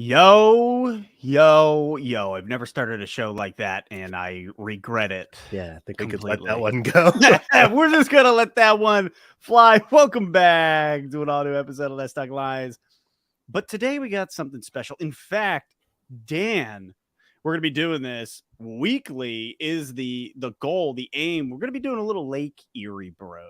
Yo, yo, yo. I've never started a show like that, and I regret it. Yeah, I think we could let completely. that one go. We're just going to let that one fly. Welcome back to an all-new episode of Let's Talk Lies. But today we got something special. In fact, Dan, we're going to be doing this weekly is the goal, the aim. We're going to be doing a little Lake Erie Bros.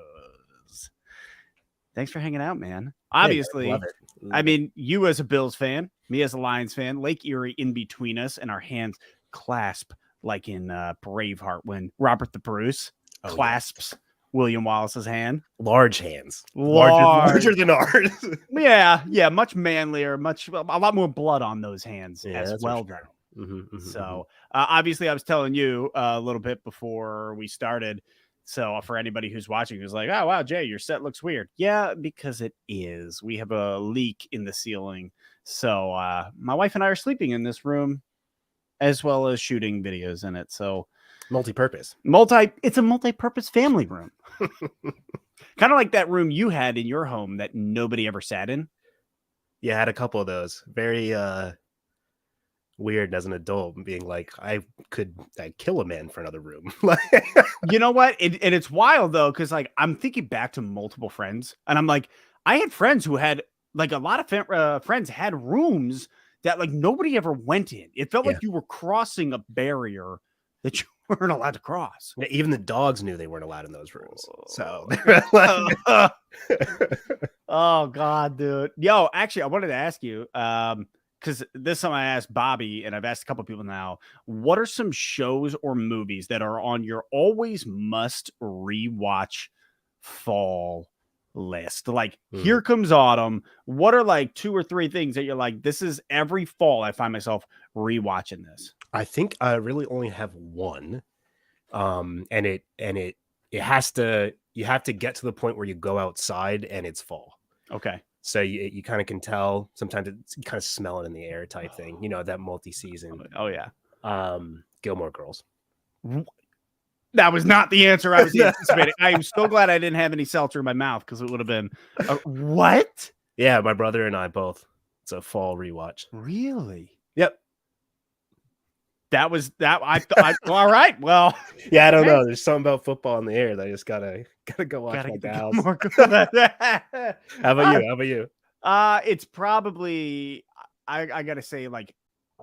Thanks for hanging out, man. Obviously, love it. I mean, you as a Bills fan, me as a Lions fan, Lake Erie in between us, and our hands clasp like in Braveheart when Robert the Bruce clasps William Wallace's hand. Large hands. Larger than ours. yeah, much manlier, a lot more blood on those hands as well. Sure. So obviously, I was telling you a little bit before we started. So for anybody who's watching, who's like, oh, wow, Jay, your set looks weird. Yeah, because it is. We have a leak in the ceiling. So my wife and I are sleeping in this room as well as shooting videos in it. So multi-purpose. It's a multi-purpose family room. Kind of like that room you had in your home that nobody ever sat in. Yeah, I had a couple of those. Very weird as an adult, being like, I'd kill a man for another room. You know what? And it's wild though, because like I'm thinking back to multiple friends, and I'm like, I had friends who had like a lot of friends had rooms that like nobody ever went in. It felt like you were crossing a barrier that you weren't allowed to cross. Yeah, even the dogs knew they weren't allowed in those rooms. So, oh God, dude. Yo, actually, I wanted to ask you, because this time I asked Bobby, and I've asked a couple people now, what are some shows or movies that are on your always must rewatch fall list? Like, here comes autumn. What are like 2 or 3 things that you're like, this is every fall I find myself rewatching this? I think I really only have one. And it has to, you have to get to the point where you go outside and it's fall. Okay. So you kind of can tell, sometimes you kind of smell it in the air type thing, you know, that multi-season. Oh yeah. Gilmore Girls. That was not the answer I was anticipating. I'm so glad I didn't have any seltzer in my mouth, because it would have been what? Yeah, my brother and I both. It's a fall rewatch. Really? Yep. That was that. I all right. Well, yeah, I don't know. There's something about football in the air that I just gotta go watch my gals. How about you? It's probably I gotta say, like,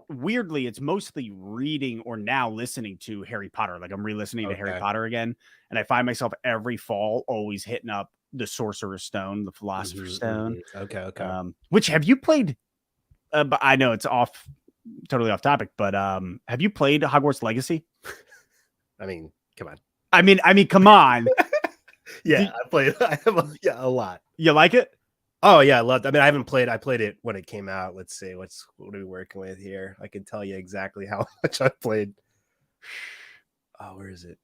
weirdly, it's mostly reading or now listening to Harry Potter. Like, I'm re-listening to Harry Potter again, and I find myself every fall always hitting up the Sorcerer's Stone, the Philosopher's Stone. Okay. Which have you played? But I know it's totally off topic, but have you played Hogwarts Legacy? I mean, come on. I mean, come on. Yeah, I played. I have a lot. You like it? Oh yeah, I loved it. I mean, I haven't played. I played it when it came out. Let's see, what are we working with here? I can tell you exactly how much I played. Oh, where is it?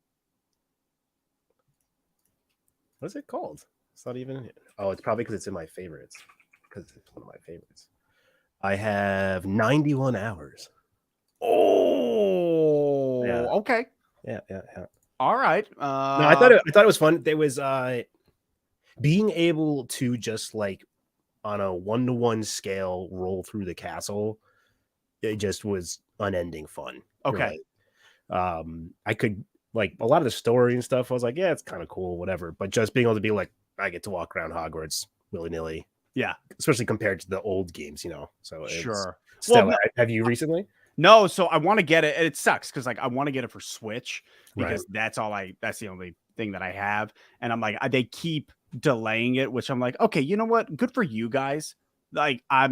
What's it called? It's not even in here. Oh, it's probably because it's in my favorites. Because it's one of my favorites. I have 91 hours. Oh, yeah. Okay. Yeah. All right. No, I thought it was fun. There was being able to just like on a 1-to-1 scale roll through the castle. It just was unending fun. Okay. Right? I could like a lot of the story and stuff. I was like, yeah, it's kind of cool, whatever. But just being able to be like, I get to walk around Hogwarts willy-nilly. Yeah, especially compared to the old games, you know. So sure. Still, well, have you recently? No, so I want to get it. It sucks because like I want to get it for Switch because that's the only thing that I have, and I'm like they keep delaying it, which I'm like, okay, you know what? Good for you guys. Like I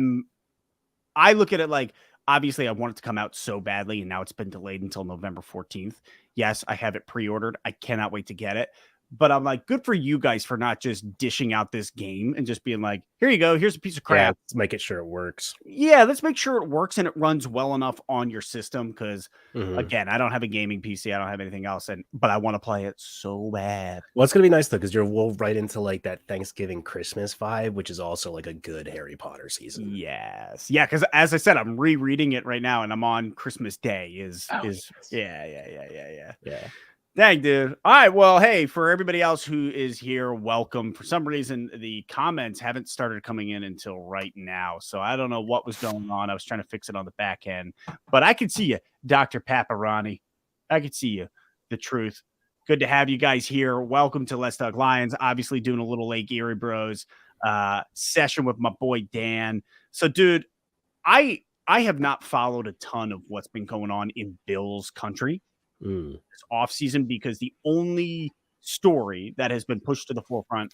look at it like, obviously I want it to come out so badly, and now it's been delayed until November 14th. Yes, I have it pre-ordered. I cannot wait to get it. But I'm like, good for you guys for not just dishing out this game and just being like, here you go. Here's a piece of crap. Yeah, let's make it sure it works. Yeah, let's make sure it works and it runs well enough on your system. Because again, I don't have a gaming PC. I don't have anything else. But I want to play it so bad. Well, it's going to be nice, though, because we'll right into like that Thanksgiving Christmas vibe, which is also like a good Harry Potter season. Yes. Yeah, because as I said, I'm rereading it right now and I'm on Christmas Day. Yeah. Dang, dude. All right. Well, hey, for everybody else who is here, welcome. For some reason, the comments haven't started coming in until right now. So I don't know what was going on. I was trying to fix it on the back end, but I can see you, Dr. Paparani. I can see you. The truth. Good to have you guys here. Welcome to Let's Talk Lions. Obviously, doing a little Lake Erie Bros session with my boy Dan. So, dude, I have not followed a ton of what's been going on in Bills country this off season because the only story that has been pushed to the forefront,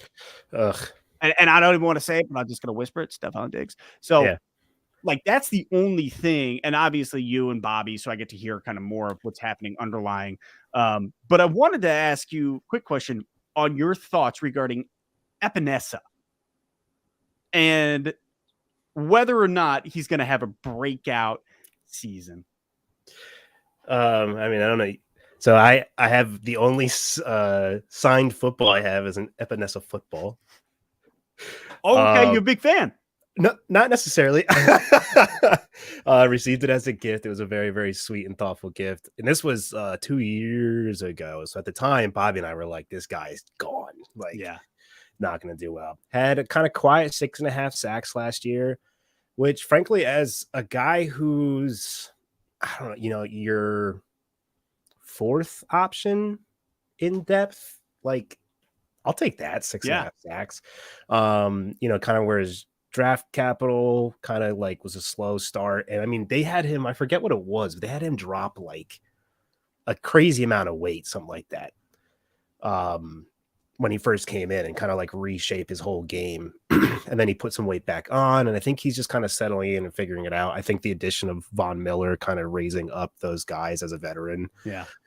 and I don't even want to say it, but I'm just going to whisper it, Stephon Diggs. So, Yeah. like, that's the only thing. And obviously, you and Bobby, so I get to hear kind of more of what's happening underlying. But I wanted to ask you a quick question on your thoughts regarding Epinesa and whether or not he's going to have a breakout season. I mean, I don't know. So I have the only signed football I have is an Epinesa football. Oh, okay, you're a big fan. No, not necessarily. Received it as a gift. It was a very, very sweet and thoughtful gift. And this was 2 years ago. So at the time, Bobby and I were like, this guy's gone. Like, Yeah, not going to do well. Had a kind of quiet 6.5 sacks last year, which frankly, as a guy who's, I don't know, your fourth option in depth, like, I'll take that 6.5 sacks. Kind of where his draft capital kind of like was a slow start. And I mean, they had him, I forget what it was, but they had him drop like a crazy amount of weight, something like that. When he first came in and kind of like reshape his whole game. And then he put some weight back on. And I think he's just kind of settling in and figuring it out. I think the addition of Von Miller kind of raising up those guys as a veteran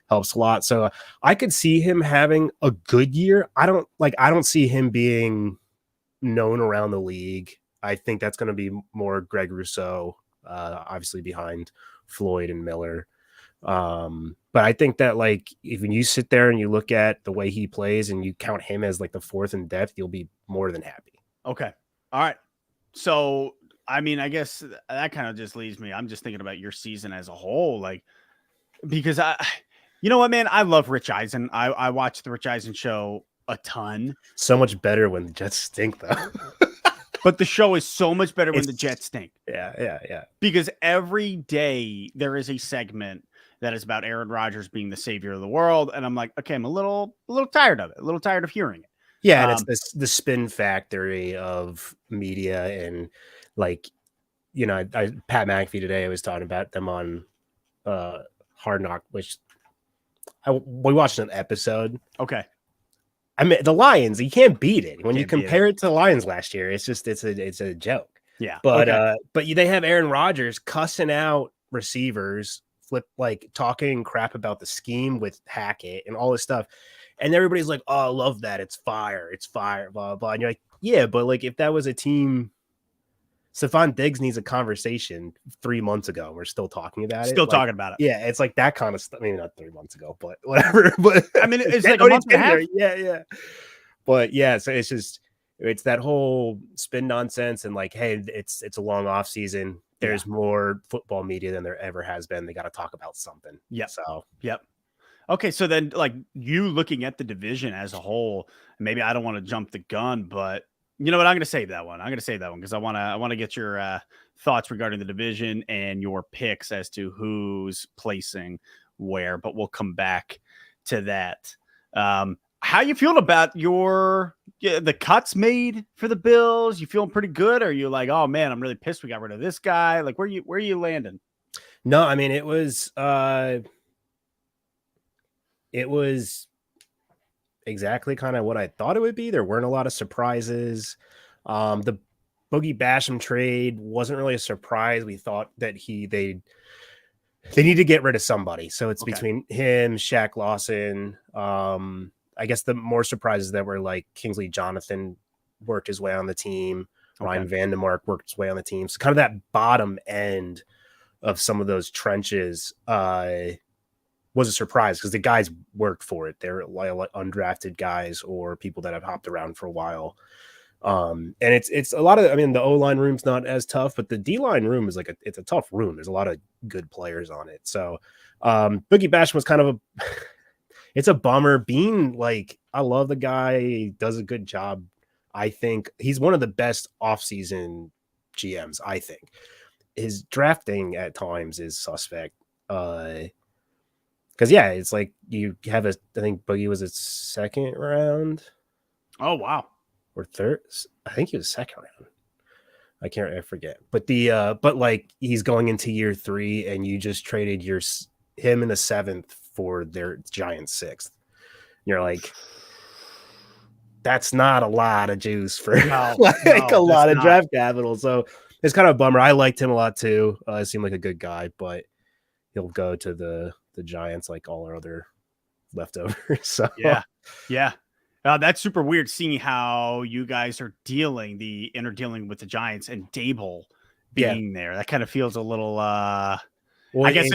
helps a lot. So I could see him having a good year. I don't see him being known around the league. I think that's going to be more Greg Rousseau, obviously behind Floyd and Miller. But I think that like if you sit there and you look at the way he plays and you count him as like the fourth in depth, you'll be more than happy. Okay. All right. So, I mean, I guess that kind of just leaves me. I'm just thinking about your season as a whole, like, because you know what, man, I love Rich Eisen. I watch the Rich Eisen show a ton. So much better when the Jets stink though. But the show is so much better when the Jets stink. Yeah. Because every day there is a segment that is about Aaron Rodgers being the savior of the world. And I'm like, okay, I'm a little tired of it, a little tired of hearing it. Yeah, and it's the spin factory of media. And like, Pat McAfee today, I was talking about them on Hard Knock, which we watched an episode. Okay. I mean, the Lions, you can't beat it. When you compare it to the Lions last year, it's a joke. Yeah. But they have Aaron Rodgers cussing out receivers, talking crap about the scheme with Hackett and all this stuff. And everybody's like, oh, I love that. It's fire, blah, blah, blah. And you're like, yeah, but like if that was a team, Stephon Diggs needs a conversation 3 months ago. We're still talking about it. Still talking about it. Yeah, it's like that kind of stuff. Maybe not 3 months ago, but whatever. But I mean, it's like a month and a half. Yeah. But yeah, so it's that whole spin nonsense and like, hey, it's a long off season. There's more football media than there ever has been. They got to talk about something. Yeah. So yep. Okay, so then like you looking at the division as a whole, maybe I don't want to jump the gun, but you know what? I'm going to save that one. Because I want to get your thoughts regarding the division and your picks as to who's placing where. But we'll come back to that. How you feeling about the cuts made for the Bills? You feeling pretty good? Or are you like, oh man, I'm really pissed we got rid of this guy? Like, where are you landing? No, I mean it was exactly kind of what I thought it would be. There weren't a lot of surprises. The Boogie Basham trade wasn't really a surprise. We thought that they need to get rid of somebody. So it's between him, Shaq Lawson. I guess the more surprises that were like Kingsley Jonathan worked his way on the team. Ryan Vandemark worked his way on the team. So kind of that bottom end of some of those trenches was a surprise because the guys worked for it. They're like undrafted guys or people that have hopped around for a while. And it's a lot of, I mean, the O-line room's not as tough, but the D-line room is like it's a tough room. There's a lot of good players on it. So Boogie Basham was kind of it's a bummer. Being like, I love the guy, he does a good job. I think he's one of the best offseason GMs. I think his drafting at times is suspect. Because yeah, it's like you have I think Boogie was a second round. Oh wow. Or third. I think he was second round. I forget. But but like he's going into year 3 and you just traded him in the 7th for their Giants 6th. You're like, that's not a lot of juice for a lot of draft capital. So it's kind of a bummer. I liked him a lot too. He seemed like a good guy, but he'll go to the Giants like all our other leftovers. So yeah. That's super weird seeing how you guys are dealing with the Giants and Dable being there. That kind of feels a little well, I guess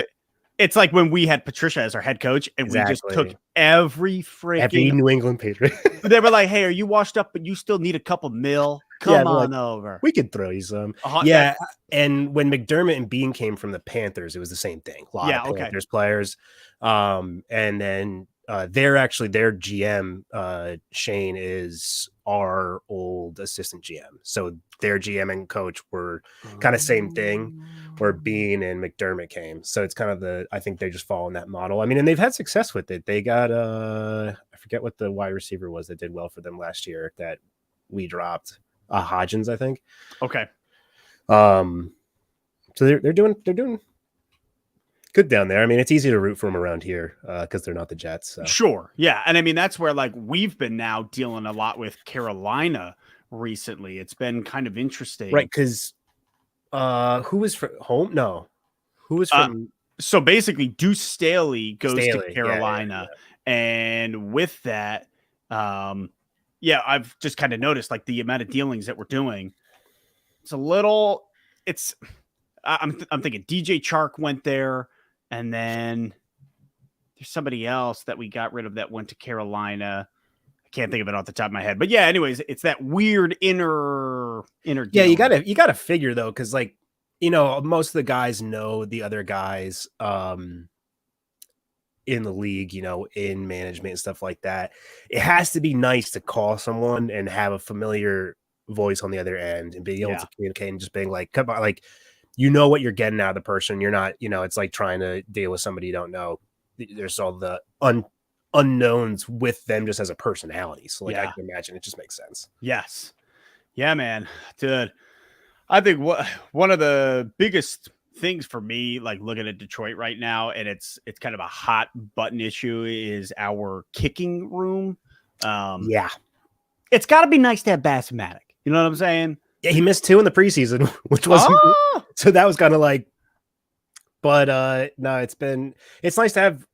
it's like when we had Patricia as our head coach and we just took every New England Patriot. They were like, hey, are you washed up, but you still need a couple mil? Come on over. We could throw you some. And when McDermott and Bean came from the Panthers, it was the same thing. A lot of Panthers players. And then their GM, Shane, is our old assistant GM. So their GM and coach were kind of same thing where Bean and McDermott came. So it's kind of I think they just follow in that model. I mean, and they've had success with it. They got, I forget what the wide receiver was that did well for them last year that we dropped. Hodgins, I think. Okay. So they're doing good down there. I mean, it's easy to root for them around here because they're not the Jets. So. Sure. Yeah. And I mean, that's where like we've been now dealing a lot with Carolina recently. It's been kind of interesting. Right. Because who was from home? No. Who was from so basically Deuce Staley goes to Carolina. And with that, I've just kind of noticed like the amount of dealings that we're doing. It's a little, I'm thinking DJ Chark went there, and then there's somebody else that we got rid of that went to Carolina. I can't think of it off the top of my head, but yeah, anyways, it's that weird inner deal. Yeah, you gotta figure though, because like, most of the guys know the other guys in the league, in management and stuff like that. It has to be nice to call someone and have a familiar voice on the other end and being able to communicate and just being like, come on, like, what you're getting out of the person. You're not, it's like trying to deal with somebody you don't know. There's all the unknowns with them just as a personality. So like I can imagine it just makes sense. Yes. Yeah, man. Dude, I think one of the biggest things for me, like looking at Detroit right now, and it's kind of a hot button issue, is our kicking room. It's got to be nice to have Bass-Matic. You know what I'm saying? Yeah, he missed 2 in the preseason, which wasn't so that was kind of like. But no, it's nice to have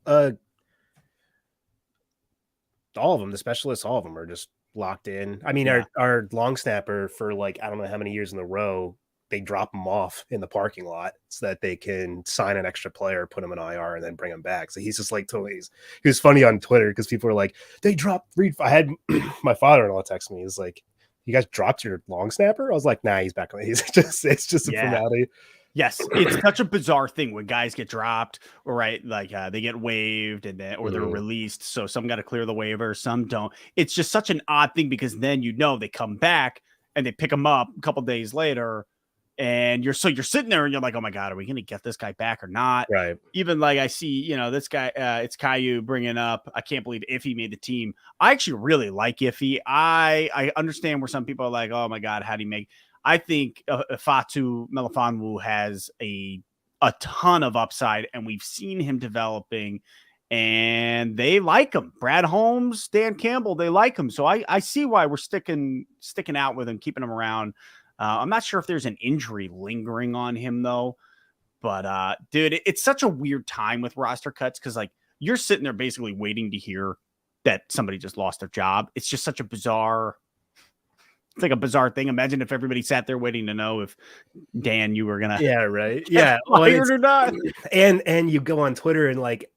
all of them. The specialists, all of them are just locked in. I mean, our long snapper for like I don't know how many years in a row. They drop them off in the parking lot so that they can sign an extra player, put him in IR, and then bring him back. So he's just like totally. He was funny on Twitter because people were like, "They dropped 3." I had my father-in-law text me. He's like, "You guys dropped your long snapper?" I was like, "Nah, he's back on." It's just a formality. Yes, it's such a bizarre thing when guys get dropped, or they get waived and then or they're released. So some got to clear the waiver, some don't. It's just such an odd thing because then they come back and they pick them up a couple days later. And you're sitting there and you're like, oh my God, are we going to get this guy back or not? Right. Even like I see, this guy, it's Caillou bringing up, I can't believe Iffy made the team. I actually really like Iffy. I understand where some people are like, oh my God, how'd he make? I think Fatu Melifonwu has a ton of upside and we've seen him developing and they like him. Brad Holmes, Dan Campbell, they like him. So I see why we're sticking out with him, keeping him around. I'm not sure if there's an injury lingering on him though, but dude, it's such a weird time with roster cuts because like you're sitting there basically waiting to hear that somebody just lost their job. It's just such a bizarre thing. Imagine if everybody sat there waiting to know if Dan, you were gonna fired or not. And you go on Twitter and like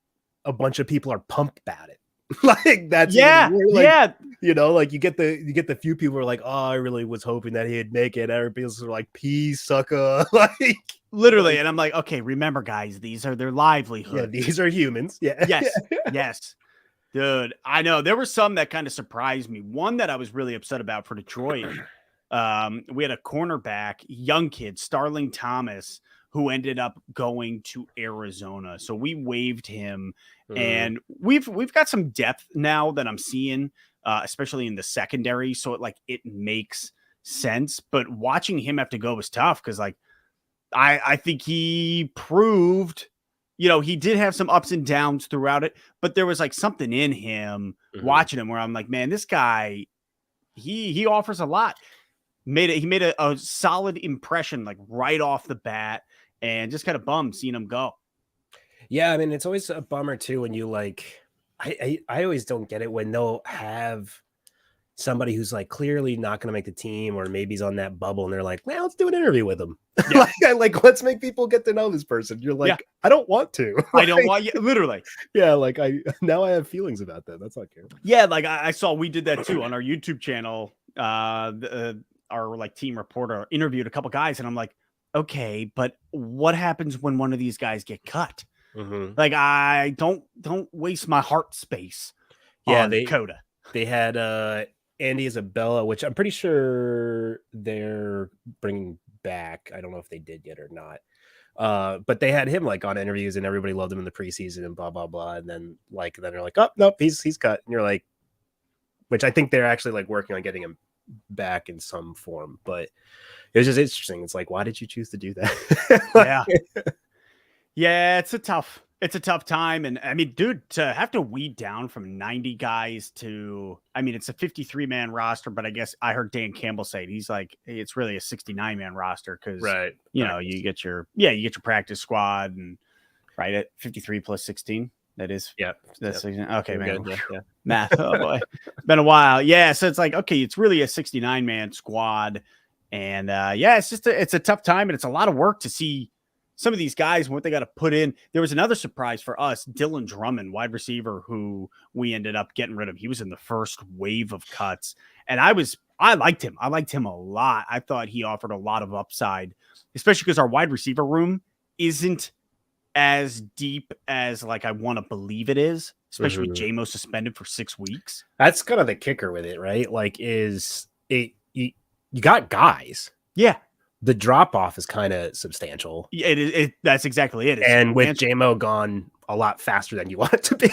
a bunch of people are pumped about it. Like that's like you get the few people who are like, oh, I really was hoping that he'd make it. Everybody's like, peace, sucker. Like literally, and I'm like, okay, remember, guys, these are their livelihoods. Yeah, these are humans. Yeah. Yes. Dude, I know there were some that kind of surprised me. One that I was really upset about for Detroit. We had a cornerback, young kid, Starling Thomas, who ended up going to Arizona. So we waived him, and we've got some depth now that I'm seeing, especially in the secondary. So it makes sense. But watching him have to go was tough because I think he proved, he did have some ups and downs throughout it, but there was something in him watching him where I'm like, man, this guy, he offers a lot. He made a solid impression right off the bat, and just kind of bummed seeing him go. Yeah, I mean, it's always a bummer too when you I always don't get it when they'll have somebody who's clearly not going to make the team, or maybe he's on that bubble and they're like, well, let's do an interview with him. Yeah. Let's make people get to know this person. You're like, yeah. I don't want to. I don't want you, literally. Yeah, now I have feelings about that. That's not good. Yeah, I saw we did that too on our YouTube channel. Our team reporter interviewed a couple guys, and I'm like, okay, but what happens when one of these guys get cut? I don't waste my heart space. Yeah, on Coda. They had Andy Isabella, which I'm pretty sure they're bringing back. I don't know if they did yet or not. But they had him on interviews, and everybody loved him in the preseason and blah blah blah. And then they're like, oh nope, he's cut. And you're like, which I think they're actually working on getting him back in some form. But it was just interesting. It's why did you choose to do that? Yeah, it's a tough time. And I mean, dude, to have to weed down from 90 guys to, I mean, it's a 53-man roster, but I guess I heard Dan Campbell say he's it's really a 69-man roster because, you get your practice squad and right at 53 plus 16. That is. Yeah. That's okay, man. Yeah. Math. Oh boy. It's been a while. Yeah. So it's okay, it's really a 69-man squad. And it's a tough time, and it's a lot of work to see some of these guys, what they got to put in. There was another surprise for us, Dylan Drummond, wide receiver, who we ended up getting rid of. He was in the first wave of cuts, and I liked him. I liked him a lot. I thought he offered a lot of upside, especially because our wide receiver room isn't as deep as I want to believe it is, especially with JMO suspended for 6 weeks. That's kind of the kicker with it, right? You got guys. Yeah. The drop off is kind of substantial. That's exactly it. And with JMO gone a lot faster than you want it to be.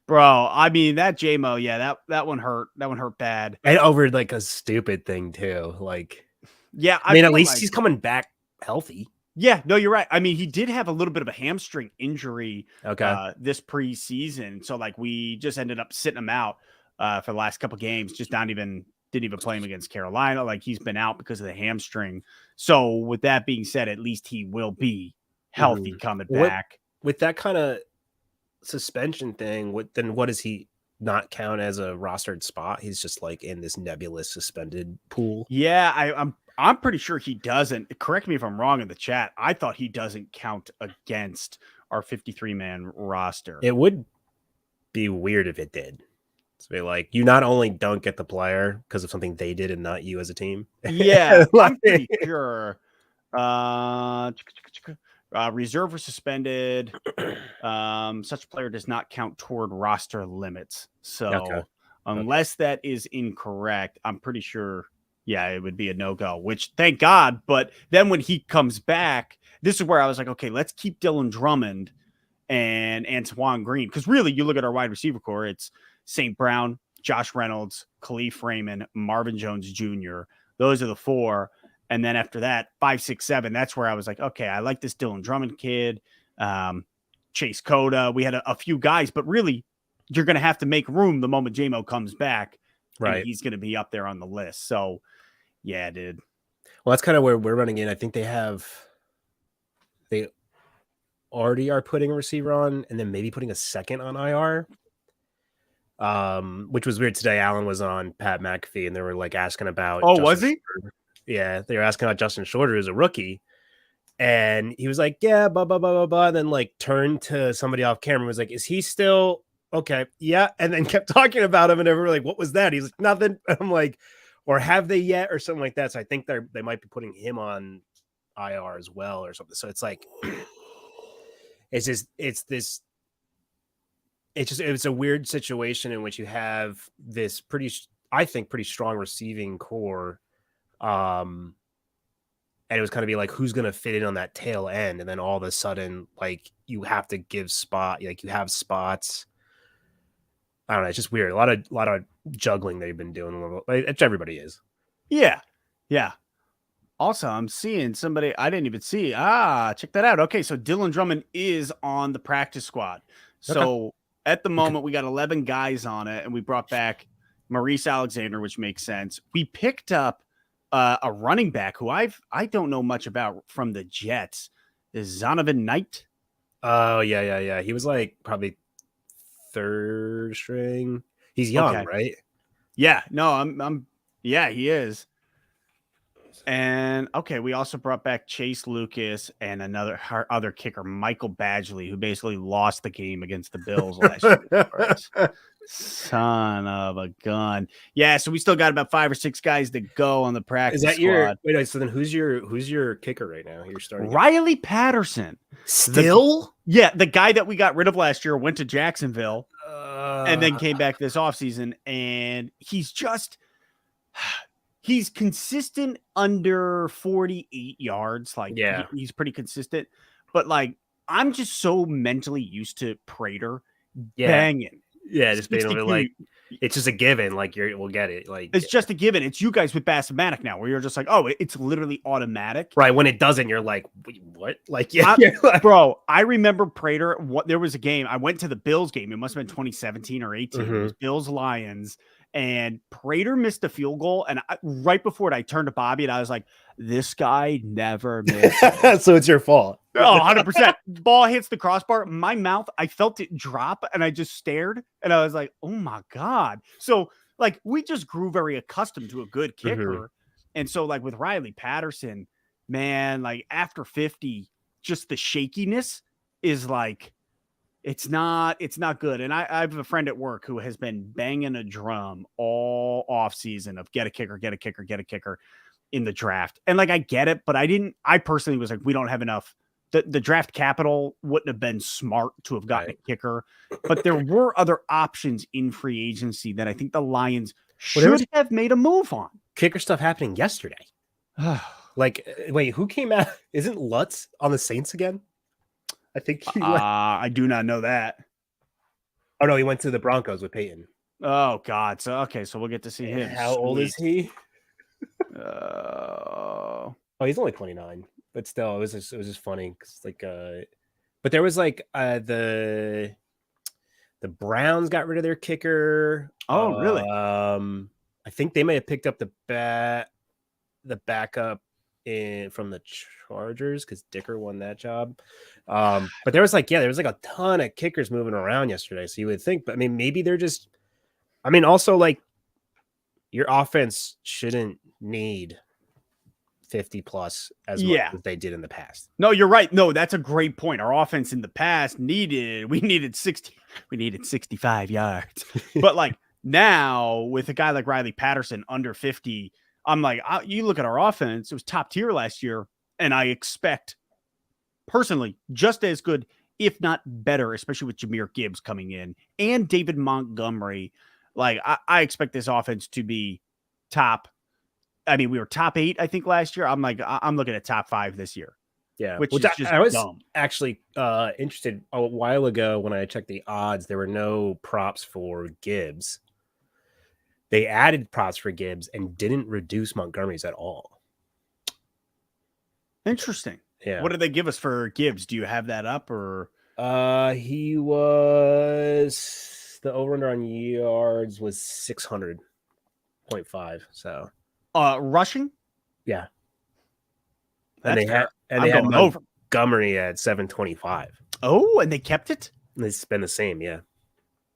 Bro, I mean, that JMO, yeah, that one hurt. That one hurt bad. And over a stupid thing too. Yeah, I mean, at least he's coming back healthy. Yeah, no, you're right. I mean, he did have a little bit of a hamstring injury this preseason. So we just ended up sitting him out for the last couple games, just didn't even play him against Carolina. He's been out because of the hamstring. So with that being said, at least he will be healthy coming back. With that kind of suspension thing, what does he not count as a rostered spot? He's just in this nebulous suspended pool. Yeah, I'm pretty sure he doesn't. Correct me if I'm wrong in the chat. I thought he doesn't count against our 53-man roster. It would be weird if it did. So you not only don't get the player because of something they did and not you as a team. Yeah, I'm pretty sure. Reserve or suspended. Such player does not count toward roster limits. So unless that is incorrect, I'm pretty sure. Yeah, it would be a no-go, which thank God. But then when he comes back, this is where I was like, okay, let's keep Dylan Drummond and Antoine Green. Because really, you look at our wide receiver core, it's St. Brown, Josh Reynolds, Khalif Raymond, Marvin Jones Jr. Those are the four. And then after that, 5, 6, 7, that's where I was like, okay, I like this Dylan Drummond kid. Chase Coda. We had a few guys, but really, you're going to have to make room the moment JMO comes back. Right. He's going to be up there on the list. So, yeah, dude. Well, that's kind of where we're running in. I think they already are putting a receiver on and then maybe putting a second on IR. Which was weird today. Alan was on Pat McAfee and they were asking about. Oh, Justin was he? Shorter. Yeah, they were asking about Justin Shorter as a rookie, and he was like, "Yeah, blah blah blah blah blah." And then turned to somebody off camera and was like, "Is he still okay?" Yeah, and then kept talking about him, and everyone were like, "What was that?" He's like, "Nothing." I'm like, "Or have they yet?" or something like that. So I think they might be putting him on IR as well or something. So it's it's this. it's a weird situation in which you have this I think pretty strong receiving core. And it was kind of be like, who's going to fit in on that tail end? And then all of a sudden, like, you have to give you have spots. I don't know. It's just weird. A lot of juggling they've been doing. Like, everybody is. Yeah. Yeah. Also, I'm seeing somebody I didn't even see. Check that out. Okay. So Dylan Drummond is on the practice squad. So at the moment, we got 11 guys on it, and we brought back Maurice Alexander, which makes sense. We picked up a running back who I don't know much about from the Jets. Is Zonovan Knight? Oh, yeah. He was like probably third string. He's young, right? Yeah. No, yeah, he is. And okay, we also brought back Chase Lucas and our other kicker, Michael Badgley, who basically lost the game against the Bills last year. Son of a gun. Yeah, so we still got about 5 or 6 guys to go on the practice squad. Wait, so then who's your kicker right now? You're starting Riley Patterson. Still? The guy that we got rid of last year went to Jacksonville and then came back this offseason, and he's consistent under 48 yards. Like, he's pretty consistent. But, like, I'm just so mentally used to Prater banging. Yeah, just being able to, like, it's just a given. Like, we'll get it. Like, it's just a given. It's you guys with Bassomatic now, where you're just like, oh, it's literally automatic. Right. When it doesn't, you're like, what? Like, bro, I remember Prater. There was a game. I went to the Bills game. It must have been 2017 or 18. It was Bills Lions. And Prater missed a field goal. And right before it, I turned to Bobby and I was like, this guy never missed. So it's your fault. Oh, 100%. Ball hits the crossbar. My mouth, I felt it drop and I just stared and I was like, oh my God. So, like, we just grew very accustomed to a good kicker. And so, like, with Riley Patterson, man, like, after 50, just the shakiness is like, it's not good. And I have a friend at work who has been banging a drum all off season of get a kicker in the draft. And, like, I get it, but I personally was like, we don't have enough. The draft capital wouldn't have been smart to have gotten a kicker, but there were other options in free agency that I think the Lions should have made a move on. Kicker stuff happening yesterday. Like, wait, who came out? Isn't Lutz on the Saints again? I think I do not know that. Oh no, he went to the Broncos with Peyton. Oh God. So we'll get to see him. How old is he? Oh, he's only 29. But still, it was just funny because, like, but there was like the Browns got rid of their kicker. Oh, really? I think they may have picked up the backup from the Chargers because Dicker won that job. But there was like a ton of kickers moving around yesterday. So you would think, but I mean, maybe they're just. I mean, also, like, your offense shouldn't need 50 plus as much as they did in the past. No, you're right. No, that's a great point. Our offense in the past needed 65 yards. But, like, now with a guy like Riley Patterson under 50, I'm like, you look at our offense, it was top tier last year. And I expect personally just as good, if not better, especially with Jahmyr Gibbs coming in and David Montgomery. Like, I expect this offense to be top. I mean, we were top 8, I think, last year. I'm like, I'm looking at top 5 this year. Yeah, which is just I was dumb. Actually interested a while ago when I checked the odds. There were no props for Gibbs. They added props for Gibbs and didn't reduce Montgomery's at all. Interesting. Yeah. What did they give us for Gibbs? Do you have that up or? He was the over-under on yards was 600.5. So. Rushing? Yeah. That's and they had Montgomery at 725. Oh, and they kept it? It's been the same, yeah.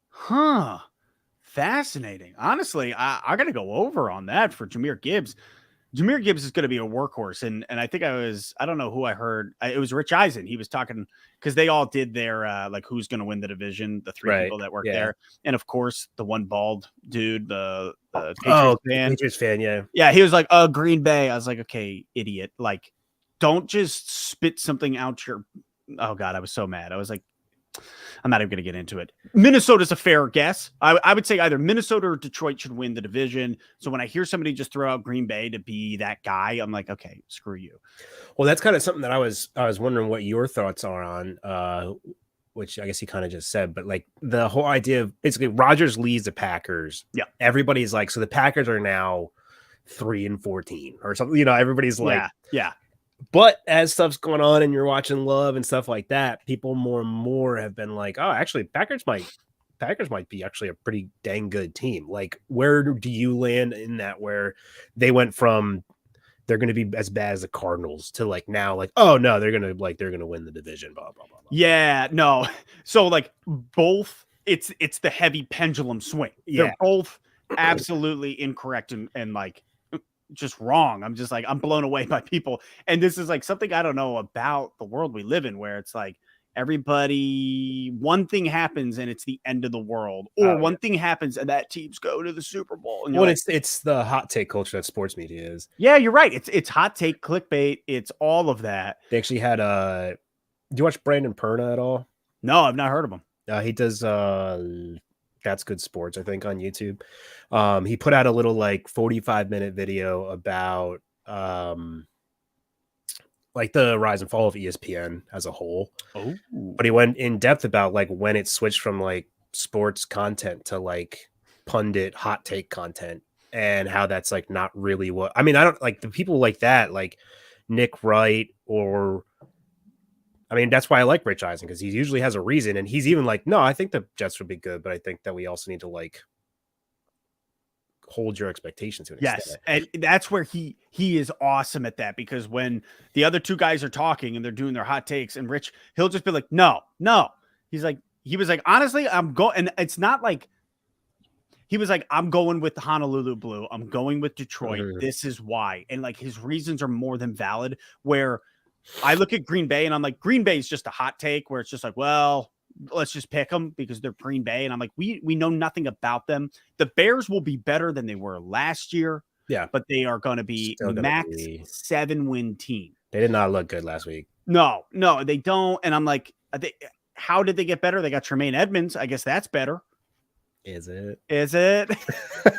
Huh. Fascinating. Honestly, I got to go over on that for Jahmyr Gibbs. Jahmyr Gibbs is going to be a workhorse. And I think I don't know who I heard. It was Rich Eisen. He was talking because they all did their, like, who's going to win the division, the 3 people that work there. And of course, the one bald dude, the Patriots fan. Yeah. Yeah. He was like, Green Bay. I was like, okay, idiot. Like, don't just spit something out your, oh God, I was so mad. I was like, I'm not even going to get into it. Minnesota's a fair guess. I would say either Minnesota or Detroit should win the division. So when I hear somebody just throw out Green Bay to be that guy, I'm like, okay, screw you. Well, that's kind of something that I was wondering what your thoughts are on, which I guess he kind of just said, but like the whole idea of basically Rodgers leads the Packers. Yeah. Everybody's like, so the Packers are now 3-14 or something, everybody's like, yeah. But as stuff's going on and you're watching Love and stuff like that, people more and more have been like, oh, actually Packers might be actually a pretty dang good team. Like, where do you land in that, where they went from they're going to be as bad as the Cardinals to like now, like, oh no, they're going to win the division, blah, blah, blah, blah. Yeah, no. So like both, it's the heavy pendulum swing. Yeah. They're both absolutely incorrect and like just wrong. I'm just like, I'm blown away by people. And this is like something I don't know about the world we live in, where it's like one thing happens and it's the end of the world, or one thing happens and that teams go to the Super Bowl. And well, like, it's the hot take culture that sports media is. Yeah, you're right. It's hot take, clickbait. It's all of that. They actually had do you watch Brandon Perna at all? No, I've not heard of him. He does That's Good Sports, I think, on YouTube. He put out a little like 45-minute video about like the rise and fall of ESPN as a whole. Oh, but he went in depth about like when it switched from like sports content to like pundit hot take content, and how that's like not really what I mean. I don't like the people like that, like Nick Wright, or I mean, that's why I like Rich Eisen, because he usually has a reason, and he's even like, no, I think the Jets would be good, but I think that we also need to like hold your expectations to an extent. And that's where he is awesome at that, because when the other two guys are talking and they're doing their hot takes, and Rich, he'll just be like, no. He was like, honestly, I'm going, and it's not like he was like, I'm going with the Honolulu Blue. I'm going with Detroit. Mm-hmm. This is why. And like his reasons are more than valid, where I look at Green Bay and I'm like, Green Bay is just a hot take where it's just like, well, let's just pick them because they're Green Bay. And I'm like, we know nothing about them. The Bears will be better than they were last year. Yeah. But they are going to be max 7-win team. They did not look good last week. No, they don't. And I'm like, how did they get better? They got Tremaine Edmonds. I guess that's better. Is it?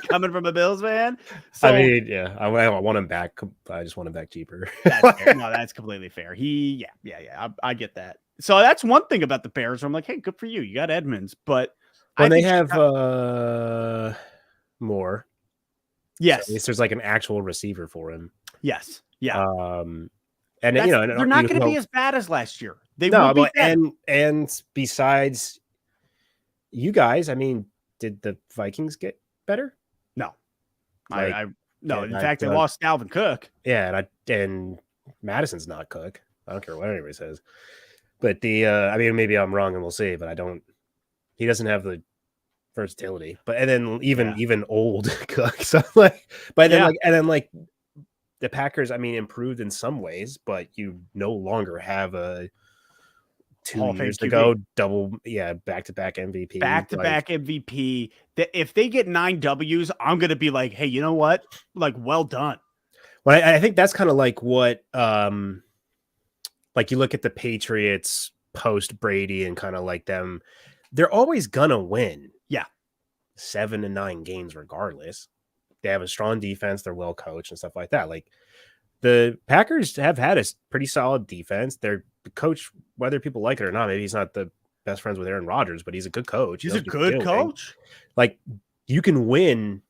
Coming from a Bills fan? So, I mean, yeah, I want him back. I just want him back cheaper. That's fair. No, that's completely fair. I get that. So that's one thing about the Bears where I'm like, hey, good for you. You got Edmonds, but when they have more. Yes. So at least there's like an actual receiver for him. Yes. Yeah. And they're not going to be as bad as last year. And besides you guys, I mean, did the Vikings get better? No. No. In fact, they lost Dalvin Cook. Yeah, and Madison's not Cook. I don't care what anybody says. But I mean, maybe I'm wrong and we'll see, but he doesn't have the versatility. But and then even old Cook. So like, but then the Packers, I mean, improved in some ways, but you no longer have a 2 years to go, back-to-back MVP. Back-to-back MVP. If they get 9 W's, I'm going to be like, hey, you know what? Like, well done. Well, I think that's kind of like what, like you look at the Patriots post Brady and kind of like them, they're always going to win. Yeah. 7 to 9 games regardless. They have a strong defense. They're well coached and stuff like that. Like the Packers have had a pretty solid defense. Their coach, whether people like it or not, maybe he's not the best friends with Aaron Rodgers, but he's a good coach. He's a good coach. Like you can win.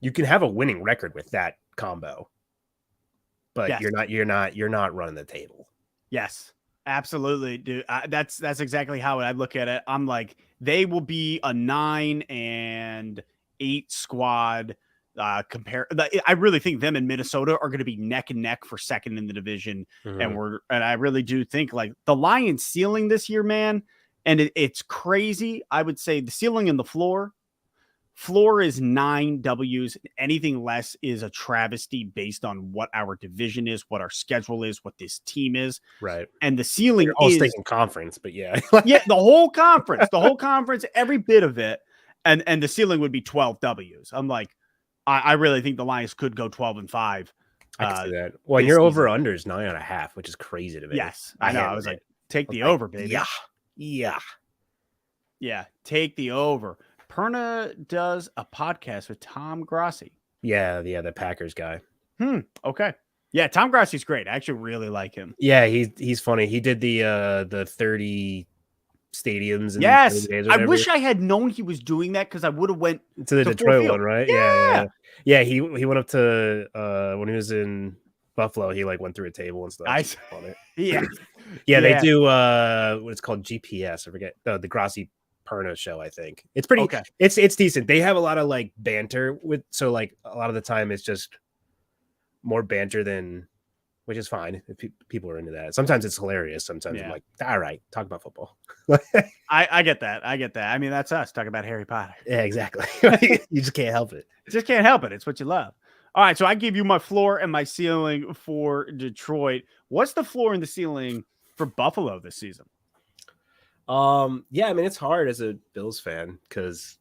You can have a winning record with that combo, but yes. you're not running the table. Yes, absolutely, dude. That's exactly how I look at it. I'm like, they will be a 9-8 squad. I really think them and Minnesota are going to be neck and neck for second in the division. Mm-hmm. And I really do think like the Lions ceiling this year, man. And it's crazy. I would say the ceiling and the floor is 9 W's. Anything less is a travesty based on what our division is, what our schedule is, what this team is. Right. And the ceiling is thinking conference, but yeah. Yeah. The whole conference, every bit of it. And the ceiling would be 12 W's. I'm like, I really think the Lions could go 12-5. I can see that. Well, your over under is 9.5, which is crazy to me. Yes, I know. I was like, take the over, baby. Yeah. Yeah, take the over. Perna does a podcast with Tom Grossi. Yeah, the Packers guy. Okay. Yeah, Tom Grossi's great. I actually really like him. Yeah, he's funny. He did the 30 stadiums in 30 Yes. days or I whatever. wish I had known he was doing that because I would have went To the to Ford Detroit Field. one, right? Yeah. Yeah, he went up to when he was in Buffalo, he like went through a table and stuff. I On it. yeah. Yeah, they do what it's called GPS. I forget. The Grossi Perna show, I think. It's pretty Okay. It's decent. They have a lot of like banter with, so like a lot of the time it's just more banter than, which is fine if people are into that. Sometimes it's hilarious. Sometimes I'm like, all right, talk about football. I get that. I get that. I mean, that's us talking about Harry Potter. Yeah, exactly. You just can't help it. Just can't help it. It's what you love. All right, so I give you my floor and my ceiling for Detroit. What's the floor and the ceiling for Buffalo this season? Yeah, I mean it's hard as a Bills fan because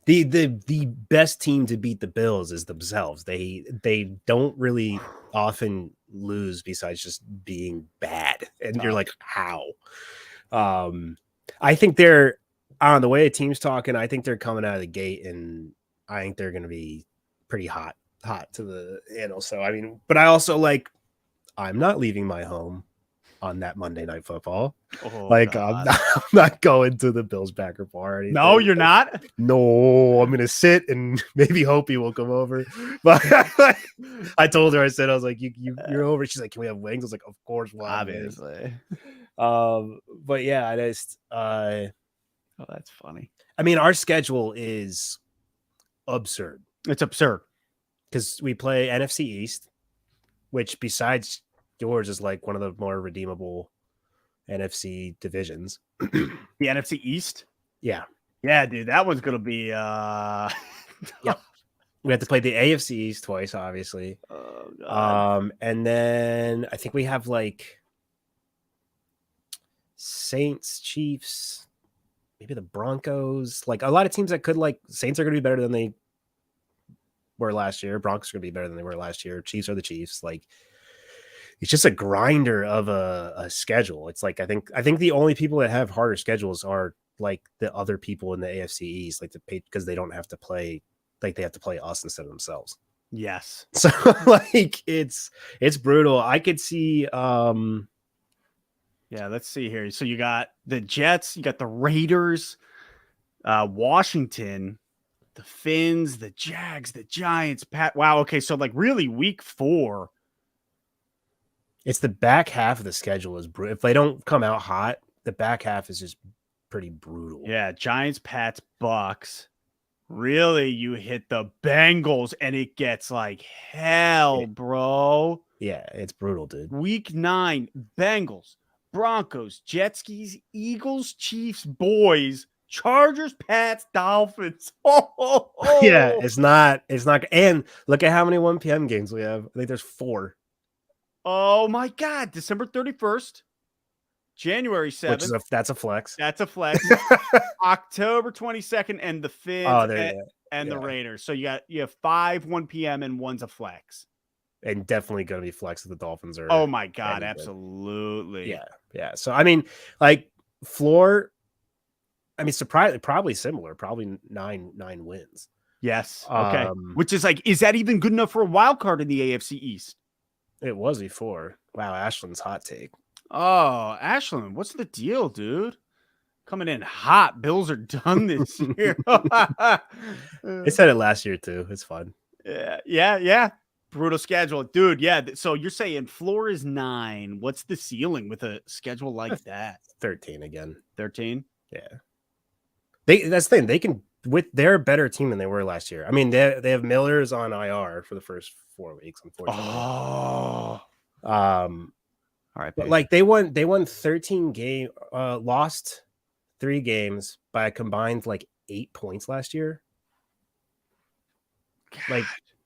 the best team to beat the Bills is themselves. They don't really often lose besides just being bad, and you're like, how? I think they're on the way a team's talking. I think they're coming out of the gate, and I think they're going to be pretty hot to the handle. So I mean, but I also like, I'm not leaving my home on that Monday Night Football. I'm not going to the Bills backer bar or anything. No, you're not? No, I'm gonna sit and maybe Hopi will come over. But I told her, I was like, you're over. She's like, can we have wings? I was like, of course, obviously. But yeah, I just oh, that's funny. I mean, our schedule is absurd. It's absurd because we play NFC East, which besides yours is like one of the more redeemable NFC divisions. The NFC East? Yeah. Yeah, dude, that one's gonna be yep. We have to play the AFC East twice, obviously. Oh, God. And then I think we have like Saints, Chiefs, maybe the Broncos, like a lot of teams that could, like, Saints are gonna be better than they were last year. Broncos are gonna be better than they were last year. Chiefs are the Chiefs. Like, it's just a grinder of a schedule. It's like I think the only people that have harder schedules are like the other people in the AFC East, like because they don't have to play, like they have to play us instead of themselves. Yes. So like it's brutal. I could see yeah, let's see here. So you got the Jets, you got the Raiders, Washington, the Finns, the Jags, the Giants, Wow, okay, so like really week 4. It's the back half of the schedule is brutal. If they don't come out hot, the back half is just pretty brutal. Yeah, Giants, Pats, Bucks. Really, you hit the Bengals and it gets like hell, bro. Yeah, it's brutal, dude. Week 9, Bengals, Broncos, Jet Skis, Eagles, Chiefs, Boys, Chargers, Pats, Dolphins. Oh. Yeah, it's not. And look at how many 1 p.m. games we have. I think there's 4. Oh my God! December 31st, January 7th. That's a flex. That's a flex. October 22nd, and the Finns and the Raiders. So you have 5 1 p.m. and one's a flex. And definitely going to be flex if the Dolphins are. Oh my God! Absolutely. Yeah. So I mean, like floor. I mean, surprisingly, probably similar. Probably 9 wins. Yes. Okay. Which is like, is that even good enough for a wild card in the AFC East? It was before. Wow, Ashland's hot take. Oh, Ashland, what's the deal, dude? Coming in hot. Bills are done this year. They said it last year too. It's fun. Yeah. Brutal schedule, dude. Yeah. So you're saying floor is 9. What's the ceiling with a schedule like that? 13 again. 13. Yeah. That's the thing. They can. They're a better team than they were last year. I mean, they have Miller's on IR for the first 4 weeks, unfortunately. Oh. All right, but like they won 13 games, lost 3 games by a combined like 8 points last year. God. Like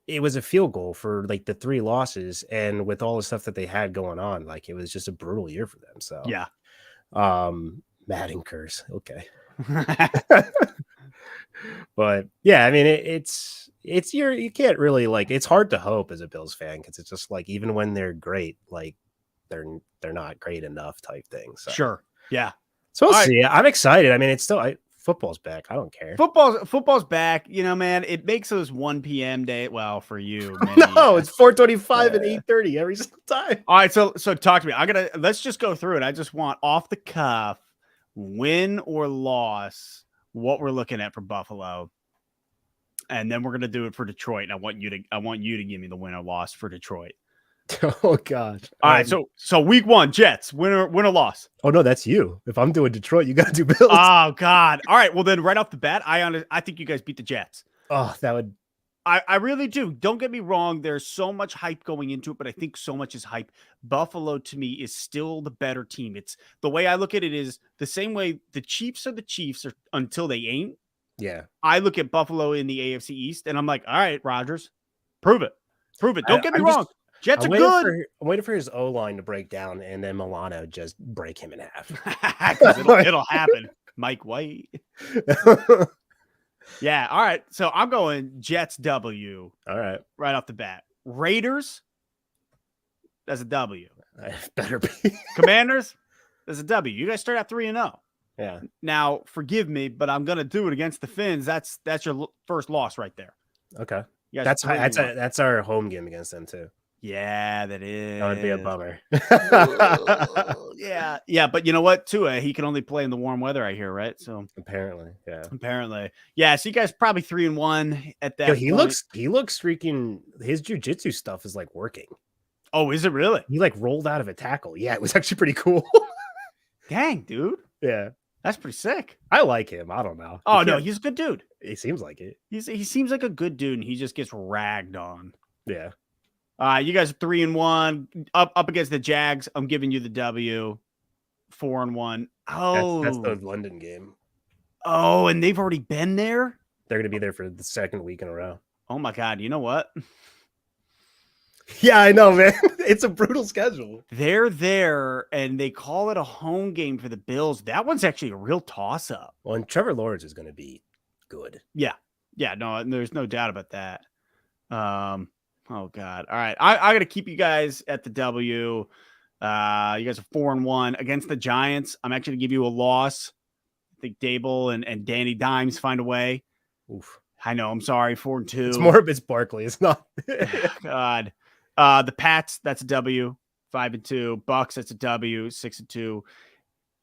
it was a field goal for like the 3 losses, and with all the stuff that they had going on, like it was just a brutal year for them. So yeah, Madden curse. Okay. But yeah, I mean it's you can't really, like, it's hard to hope as a Bills fan because it's just like even when they're great, like they're not great enough type thing. So Sure. Yeah. so we'll All right. see. I'm excited. I mean, it's still football's back. I don't care. Football's back. You know, man, it makes those 1 p.m. day. Well, for you, Minnie, No, it's 4:25 and 8:30 every single time. all right. So talk to me. Let's just go through it. I just want off the cuff, win or loss, what we're looking at for Buffalo. And then we're gonna do it for Detroit. And I want you to give me the win or loss for Detroit. Oh gosh. All right. So week 1, Jets, win or loss. Oh no, that's you. If I'm doing Detroit, you gotta do Bills. Oh God. All right. Well, then right off the bat, I think you guys beat the Jets. Oh, that would. I really do. Don't get me wrong. There's so much hype going into it, but I think so much is hype. Buffalo to me is still the better team. It's the way I look at it is the same way the Chiefs are the Chiefs until they ain't. Yeah. I look at Buffalo in the AFC East and I'm like, all right, Rodgers, prove it. Prove it. Don't get me wrong. Jets are good. I'm waiting for his O line to break down and then Milano just break him in half. it'll happen. Mike White. Yeah. All right. So I'm going Jets W. All right. Right off the bat. Raiders. That's a W. Better be. Commanders. That's a W. You guys start at 3-0. Yeah. Now, forgive me, but I'm gonna do it against the Finns. That's your first loss right there. Okay. That's our home game against them too. Yeah, that is. That would be a bummer. Yeah. But you know what? Tua, he can only play in the warm weather, I hear, right? So apparently. Yeah. So you guys probably 3-1 at that. Yo, he looks freaking. His jujitsu stuff is like working. Oh, is it really? He like rolled out of a tackle. Yeah, it was actually pretty cool. Dang, dude. Yeah. That's pretty sick. I like him. I don't know. Oh, no, he's a good dude. He seems like it. He seems like a good dude, and he just gets ragged on. Yeah. You guys are 3-1 up against the Jags. I'm giving you the W. 4-1. Oh, that's the London game. Oh, and they've already been there. They're going to be there for the second week in a row. Oh my God! You know what? Yeah, I know, man. It's a brutal schedule. They're there, and they call it a home game for the Bills. That one's actually a real toss-up. Well, and Trevor Lawrence is going to be good. Yeah. No, there's no doubt about that. Oh God! All right, I got to keep you guys at the W. You guys are 4-1 against the Giants. I'm actually gonna give you a loss. I think Dable and Danny Dimes find a way. Oof. I know. I'm sorry. 4-2. It's Barkley. It's not. God. The Pats. That's a W. 5-2. Bucks. That's a W. 6-2.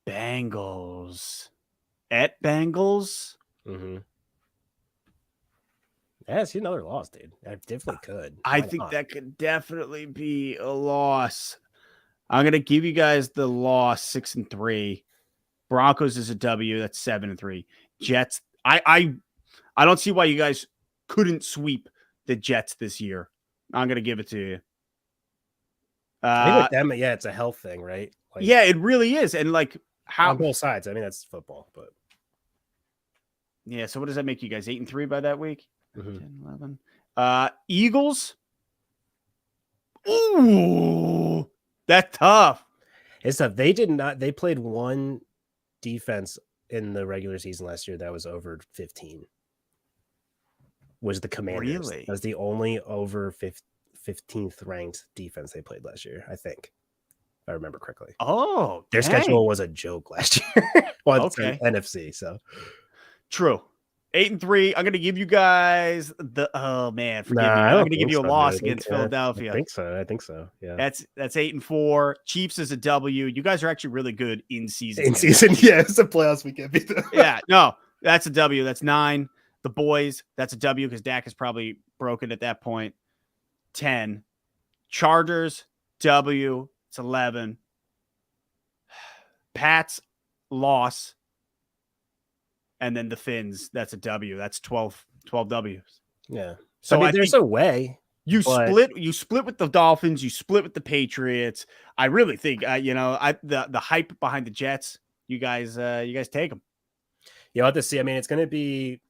Bengals. At Bengals. Mm-hmm. Yeah, see another loss, dude. I definitely could. I think that could definitely be a loss. I'm gonna give you guys the loss 6-3. Broncos is a W. That's 7-3. Jets. I don't see why you guys couldn't sweep the Jets this year. I'm gonna give it to you. I think with them, yeah, it's a health thing, right? Like, yeah, it really is, and like how on both sides. I mean, that's football, but yeah. So what does that make you guys 8-3 by that week? Mm-hmm. 10, 11. Eagles. Ooh, that's tough. It's tough. They played one defense in the regular season last year that was over 15. Was the Commanders. Really? That was the only over 15th ranked defense they played last year, I think. If I remember correctly. Oh, their schedule was a joke last year. Well, okay. NFC, so true. 8-3. I'm gonna give you guys the forgive me. I'm gonna give you a loss against Philadelphia. I think so. Yeah. That's 8-4. Chiefs is a W. You guys are actually really good in season. Yeah, it's a playoffs. We can't beat them. Yeah, no, that's a W. That's 9. The boys, that's a W because Dak is probably broken at that point. 10. Chargers, W. It's 11. Pats, loss. And then the Finns, that's a W. That's 12 W's. Yeah. So I mean, there's a way. You split with the Dolphins, you split with the Patriots. I really think the hype behind the Jets, you guys take them. You'll have to see. I mean, it's going to be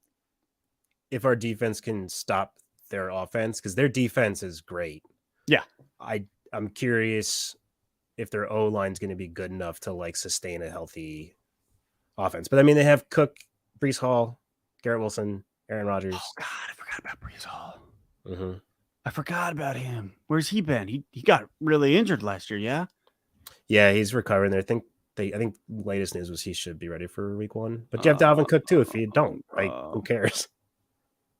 if our defense can stop their offense, because their defense is great. Yeah. I'm curious if their O line is going to be good enough to like sustain a healthy offense. But I mean, they have Cook, Breece Hall, Garrett Wilson, Aaron Rodgers. Oh God, I forgot about Breece Hall. Mm-hmm. I forgot about him. Where's he been? He got really injured last year, yeah? Yeah, he's recovering there. I think latest news was he should be ready for week 1. But you have Dalvin Cook too. If you don't, like, who cares?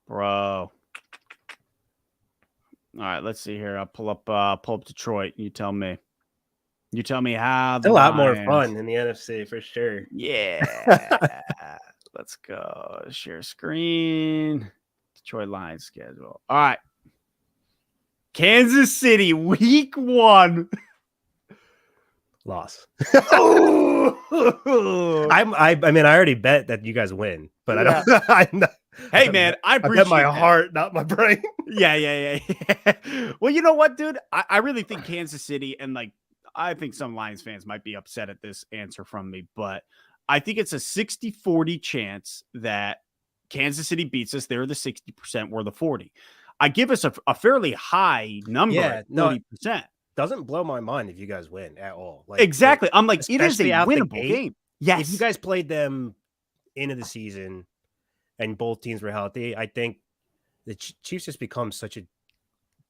Bro. All right, let's see here. I'll pull up Detroit. You tell me. You tell me how It's the a lot more Lions... fun in the NFC for sure. Yeah. Let's go. Share screen. Detroit Lions schedule. All right. Kansas City, week 1. Loss. Oh. I mean, I already bet that you guys win, but Yeah. I don't. Hey, man, I appreciate bet my that. heart, not my brain. Yeah. Well, you know what, dude? I really think Kansas City, and like, I think some Lions fans might be upset at this answer from me, but I think it's a 60-40 chance that Kansas City beats us. They're the 60%, we're the 40. I give us a fairly high number at 40%. Doesn't blow my mind if you guys win at all. Like, Exactly. I'm like, it is a especially out the winnable gate. game. Yes. If you guys played them into the season and both teams were healthy, I think the Chiefs just become such a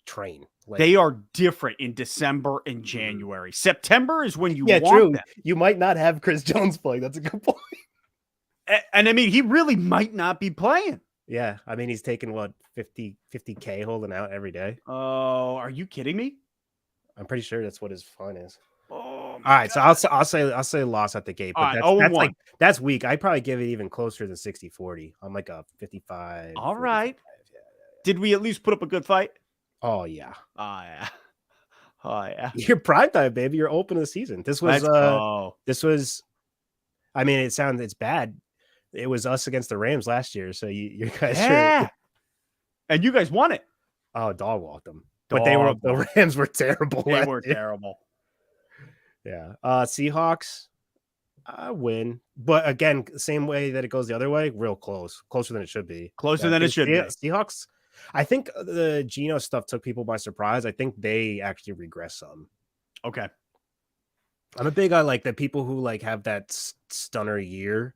train. Like, they are different in December and January. September is when you want true. them. You might not have Chris Jones playing. That's a good point. And I mean, he really might not be playing. Yeah. I mean, he's taking what, 50K holding out every day. Oh, are you kidding me? I'm pretty sure that's what his fine is. Oh, all right, God. So I'll say loss at the gate, but that's like that's weak. I probably give it even closer than 60-40. I'm like a 55. All right. Yeah. Did we at least put up a good fight? Oh yeah. Oh yeah. You're primetime, baby. You're opening the season. This was I mean, it's bad. It was us against the Rams last year, so you guys and you guys won it. Oh, dog walked them. But the Rams were terrible. They were terrible. Yeah. Seahawks, win. But again, same way that it goes the other way, real close. Closer than it should be. Closer than it should be. Seahawks, I think the Geno stuff took people by surprise. I think they actually regress some. Okay. I'm a big guy like the people who like have that stunner year.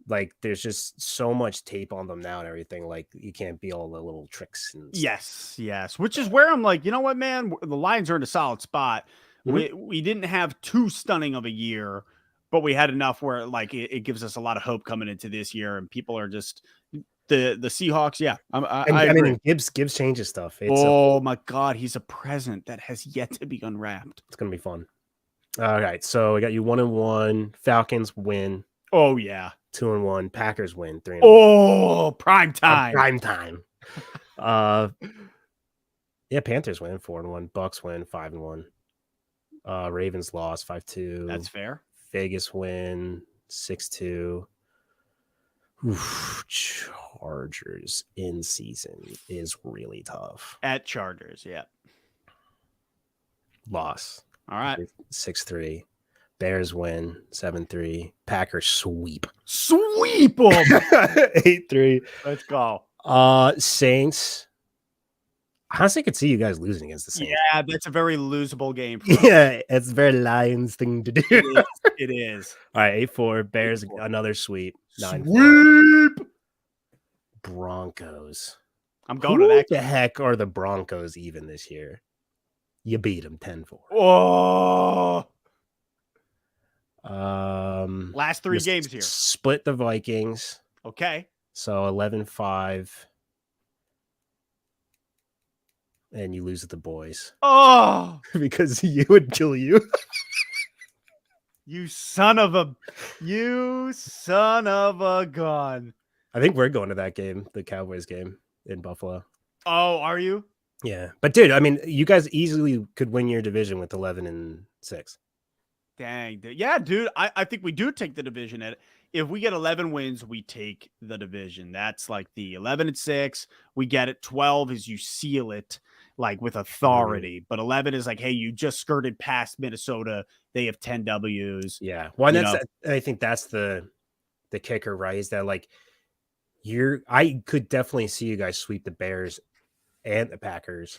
Like, there's just so much tape on them now and everything. Like, you can't be all the little tricks. And yes. Which is where I'm like, you know what, man? The Lions are in a solid spot. Mm-hmm. We didn't have too stunning of a year, but we had enough where like it gives us a lot of hope coming into this year, and people are just the Seahawks. Yeah, I mean, Gibbs changes stuff. My God, he's a present that has yet to be unwrapped. It's gonna be fun. All right, so we got you 1-1. Falcons win. Oh yeah. 2-1. Packers win. 3-1. Oh, prime time. Prime time. Yeah, Panthers win. 4-1. Bucks win. 5-1. Ravens lost 5-2. That's fair. Vegas win 6-2. Oof, Chargers in season is really tough. At Chargers, yeah. Loss. All right. 6-3. Bears win 7-3. Packers sweep. Sweep them. 8-3. Let's go. Saints. Honestly, I could see you guys losing against the Saints. Yeah, that's a very losable game. Yeah, it's a very Lions thing to do. It is. All right, 8-4. Bears, 8-4. Another sweep. 9-4. Sweep. Broncos. I'm going to that. What the heck are the Broncos even this year? You beat them 10-4. Oh. Last 3 games here. Split the Vikings. Okay. So 11-5. And you lose to the boys. Oh, because you would kill you. You son of a gun. I think we're going to that game, the Cowboys game in Buffalo. Oh, are you? Yeah. But dude, I mean, you guys easily could win your division with 11-6. Dang. Yeah, dude. I think we do take the division. If we get 11 wins, we take the division. That's like the 11-6. We get it. 12 is you seal it like with authority. But 11 is like, hey, you just skirted past Minnesota. They have 10 W's. Yeah. Well, I think that's the kicker, right? Is that like I could definitely see you guys sweep the Bears and the Packers.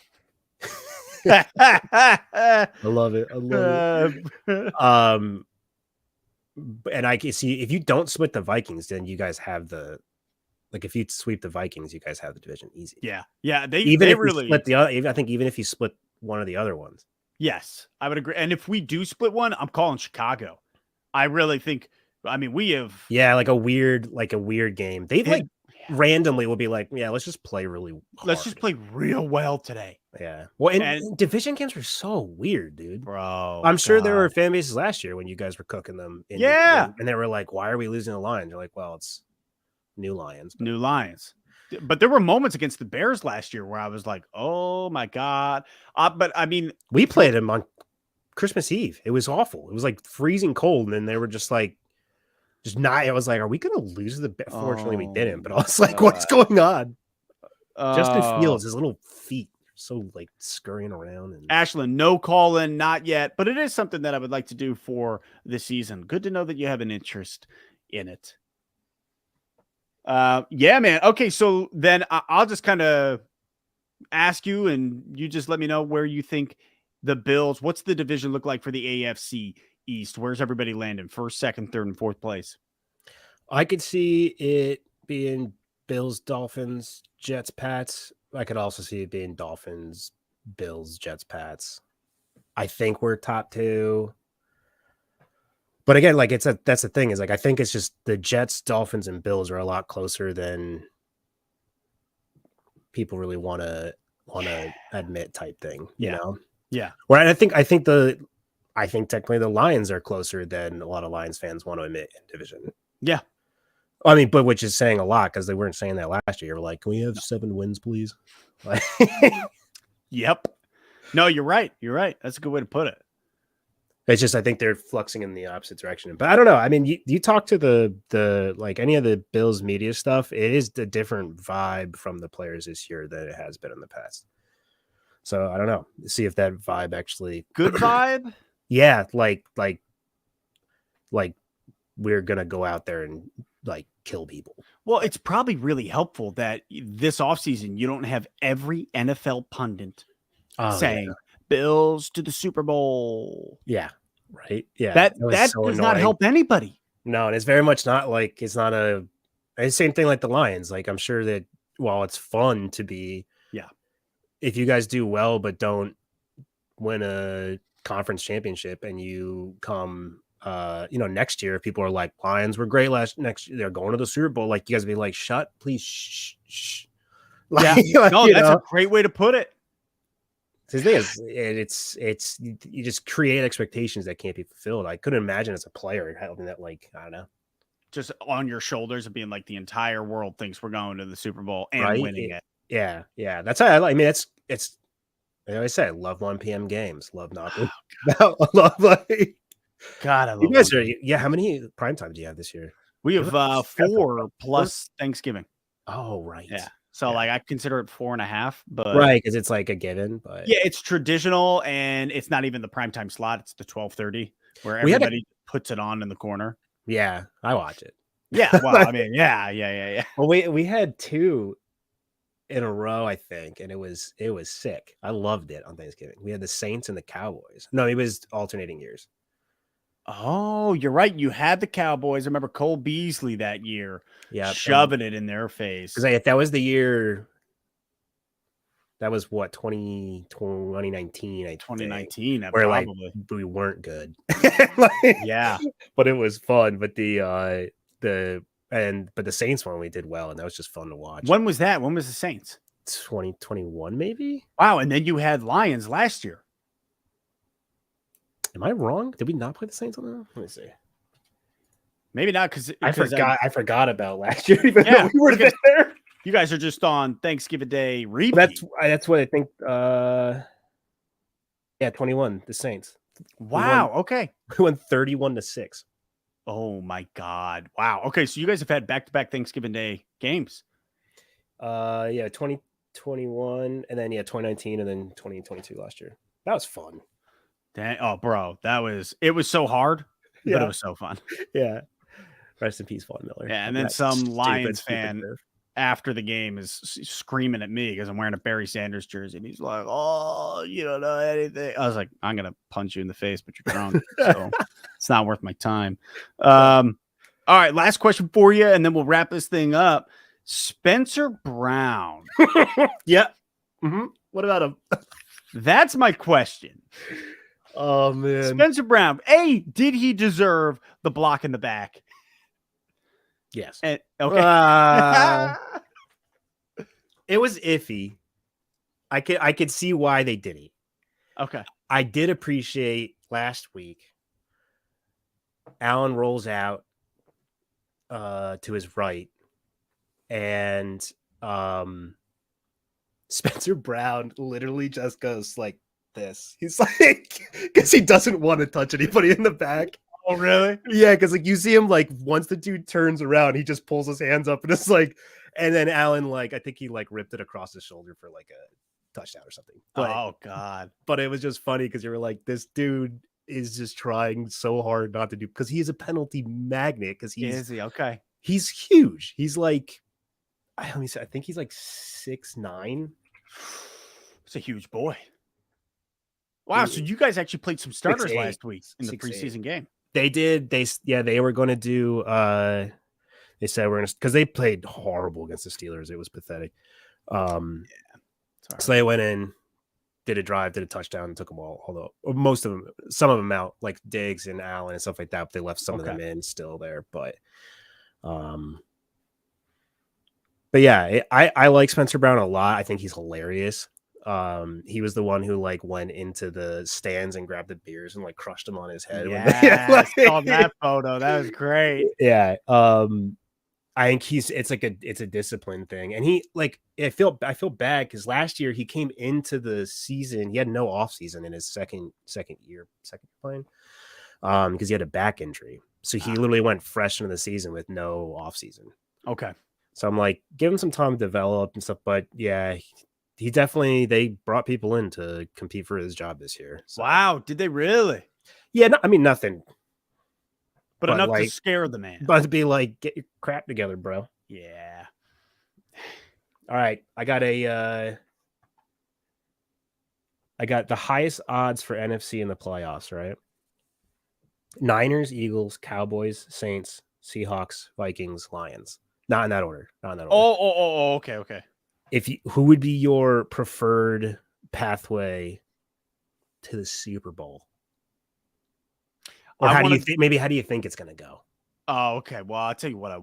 I love it. And I can see if you don't split the Vikings, then you guys have if you sweep the Vikings, you guys have the division easy. Yeah. They even they if really you split the other. I think even if you split one of the other ones. Yes, I would agree. And if we do split one, I'm calling Chicago. I really think. I mean, we have. Yeah, like a weird game. They like Yeah. randomly will be like, yeah, let's just play really hard. Let's just play real well today. Yeah. Well, and division games were so weird, dude. Bro, I'm sure there were fan bases last year when you guys were cooking them. Yeah. And they were like, why are we losing the Lions? You're like, well, it's new Lions. New Lions. But there were moments against the Bears last year where I was like, oh my God. But I mean, we played them on Christmas Eve. It was awful. It was like freezing cold. And then they were just like, I was like, are we going to lose the bet? Fortunately, we didn't. But I was like, what's going on? Justin Fields, his little feet so like scurrying around. And Ashlyn, no call in, not yet. But it is something that I would like to do for the season. Good to know that you have an interest in it. Yeah, man. Okay, so then I'll just kind of ask you, and you just let me know where you think the Bills. What's the division look like for the AFC East? Where's everybody landing? First, second, third, and fourth place. I could see it being Bills, Dolphins, Jets, Pats. I could also see it being Dolphins, Bills, Jets, Pats. I think we're top two. But again, like that's the thing is like I think it's just the Jets, Dolphins, and Bills are a lot closer than people really want to admit type thing, you know? Yeah. Well, I think technically the Lions are closer than a lot of Lions fans want to admit in division. Yeah. I mean, but which is saying a lot because they weren't saying that last year. We're like, can we have 7 wins, please? Like, yep. No, you're right. You're right. That's a good way to put it. It's just I think they're fluxing in the opposite direction. But I don't know. I mean, you talk to the like any of the Bills media stuff, it is a different vibe from the players this year than it has been in the past. So I don't know. See if that vibe actually good vibe. Yeah, like we're gonna go out there and like kill people. Well, it's probably really helpful that this offseason you don't have every NFL pundit saying Bills to the Super Bowl. Yeah. Right. Yeah. That does not help anybody. No, and it's very much not like it's the same thing like the Lions. Like I'm sure that while it's fun to be, if you guys do well but don't win a conference championship and you come next year people are like Lions were great next year, they're going to the Super Bowl, like you guys be like please shh. Like, no, that's a great way to put it. The thing is, it's you just create expectations that can't be fulfilled. I couldn't imagine as a player having that, like, I don't know, just on your shoulders of being like the entire world thinks we're going to the Super Bowl and winning it. Yeah. That's how I mean, it's like I said, I love 1 p.m. games, love not love like God. I love you guys how many primetime do you have this year? We have 4 plus Thanksgiving. Oh, right. Yeah. So like I consider it 4.5, but right, because it's like a given. But yeah, it's traditional, and it's not even the primetime slot. It's the 12:30 where everybody puts it on in the corner. Yeah, I watch it. Yeah, well, I mean, yeah. Well, we had 2 in a row, I think, and it was sick. I loved it on Thanksgiving. We had the Saints and the Cowboys. No, it was alternating years. Oh, you're right. You had the Cowboys. I remember Cole Beasley that year, shoving it in their face. Because that was the year. That was what 2019. 2019. Where probably. Like we weren't good. Yeah, but it was fun. But the Saints one we did well, and that was just fun to watch. When was that? When was the Saints? 2021, maybe. Wow, and then you had Lions last year. Am I wrong? Did we not play the Saints on that? Let me see. Maybe not because I forgot about last year. Even though we were there. You guys are just on Thanksgiving Day repeat. That's what I think. 21. The Saints. Wow. Okay. We won 31-6. Oh my God. Wow. Okay, so you guys have had back-to-back Thanksgiving Day games. 2021, and then 2019, and then 2022 last year. That was fun. Oh, bro, it was so hard, but it was so fun. Yeah. Rest in peace, Vaughn Miller. Yeah, and then some Lions fan after the game is screaming at me because I'm wearing a Barry Sanders jersey, and he's like, "Oh, you don't know anything." I was like, "I'm gonna punch you in the face, but you're drunk, so it's not worth my time." All right, last question for you, and then we'll wrap this thing up. Spencer Brown. Yeah. Mm-hmm. What about him? That's my question. Oh man, Spencer Brown. Did he deserve the block in the back? Yes. Okay. It was iffy. I could see why they did it. Okay. I did appreciate last week. Allen rolls out to his right, and Spencer Brown literally just goes like this. He's like, because he doesn't want to touch anybody in the back. Oh, really? Yeah, because like you see him like once the dude turns around, he just pulls his hands up and it's like, and then Allen I think he ripped it across his shoulder for like a touchdown or something. But, oh God! But it was just funny because you were like, this dude is just trying so hard not to do because he is a penalty magnet because is he okay? He's huge. He's like, let me say, I think he's like 6'9". It's a huge boy. Wow! So you guys actually played some starters 6'8", last week in the preseason game. They did. They were going to do. They said we're going to because they played horrible against the Steelers. It was pathetic. So they went in, did a drive, did a touchdown, and took them all. Although most of them, some of them out, like Diggs and Allen and stuff like that. But they left some of them in still there. But yeah, I like Spencer Brown a lot. I think he's hilarious. He was the one who went into the stands and grabbed the beers and crushed them on his head. Yeah, I saw that photo. That was great. Yeah. I think it's a discipline thing. And he I feel bad because last year he came into the season, he had no off season in his second year playing. Because he had a back injury. So he literally went fresh into the season with no off season. Okay. So I'm like, give him some time to develop and stuff. But yeah, they brought people in to compete for his job this year. So. Wow. Did they really? Yeah. No, I mean, nothing. But enough to scare the man. But to be like, get your crap together, bro. Yeah. All right. I got the highest odds for NFC in the playoffs, right? Niners, Eagles, Cowboys, Saints, Seahawks, Vikings, Lions. Not in that order. Oh, okay. Who would be your preferred pathway to the Super Bowl? Or how do you think it's going to go? Oh, okay. Well, I'll tell you what I